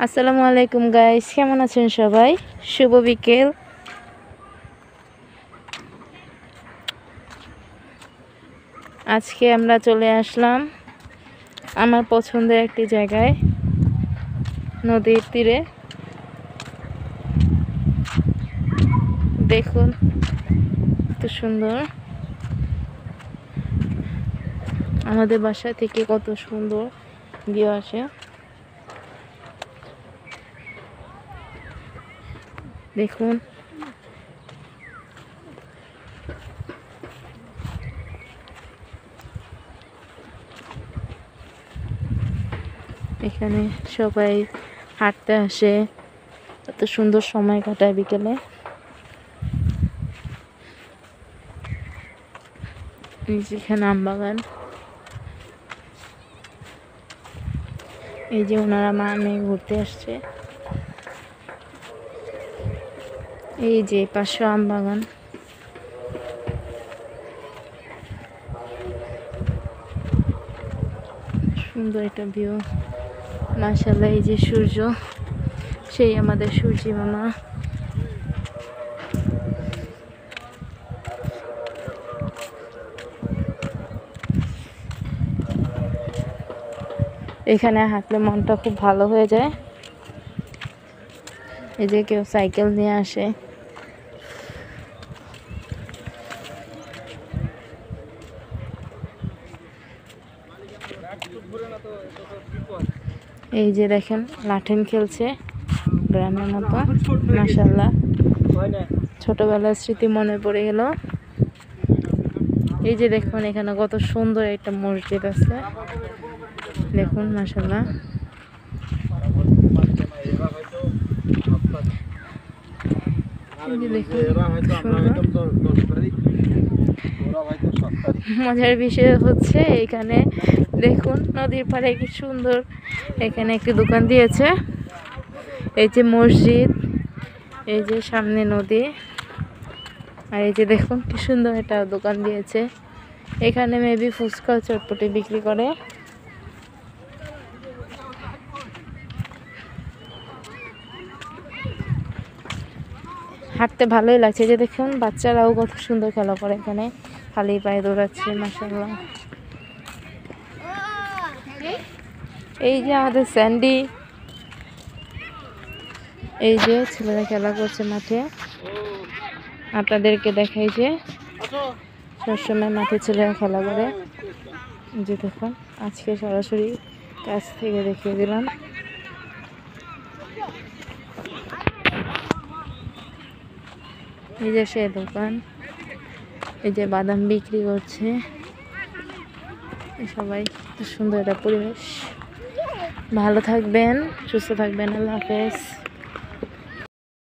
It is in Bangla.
আসসালামু আলাইকুম গাইস, কেমন আছেন সবাই? শুভ বিকেল। আজকে আমরা চলে আসলাম আমার পছন্দের একটি জায়গায়, নদীর তীরে। দেখুন কত সুন্দর, আমাদের বাসা থেকে কত সুন্দর ভিউ আসে। দেখুন এখানে সবাই হাঁটতে আসে, এত সুন্দর সময় কাটায় বিকেলে। এখানে আম বাগান, এই যে ওনারা মা মেয়ে ঘুরতে আসছে। এই যে পাশে আম বাগান, সুন্দর একটা ভিউ মাশাআল্লাহ। এই যে সূর্য, সেই আমাদের সূর্যি মামা। এখানে হাঁটলে মনটা খুব ভালো হয়ে যায়। এই যে কেউ সাইকেল নিয়ে আসে। এই যে দেখেন লাঠিম খেলছে গ্রামের মতো, মাশাআল্লাহ। ছোটবেলার স্মৃতি মনে পড়ে গেল। এই যে দেখুন এখানে কত সুন্দর একটা মসজিদ আছে, দেখুন মাশাআল্লাহ। মজার বিষয় হচ্ছে এখানে দেখুন নদীর পাড়ে কি সুন্দর এখানে একটি দোকান দিয়েছে। এই যে মসজিদ, এই যে সামনে নদী, আর এই যে দেখুন কি সুন্দর একটা দোকান দিয়েছে। এখানে মেবি ফুচকা চটপটি বিক্রি করে। হাঁটতে ভালোই লাগছে। যে দেখুন বাচ্চারাও কত সুন্দর খেলা করে, এখানে খালি পায়ে দৌড়াচ্ছে, মাশাআল্লাহ। এই যে আমাদের স্যান্ডি, এই যে ছেলেরা খেলা করছে মাঠে। আপনাদেরকে দেখাই যে সবসময় মাঠে ছেলেরা খেলা করে। যে দেখুন আজকে সরাসরি কাছ থেকে দেখিয়ে দিলাম। এই যে সে দোকান, এই যে বাদাম বিক্রি করছে সবাই। সুন্দর একটা পরিবেশ। ভালো থাকবেন, সুস্থ থাকবেন, আল্লাহ হাফেজ।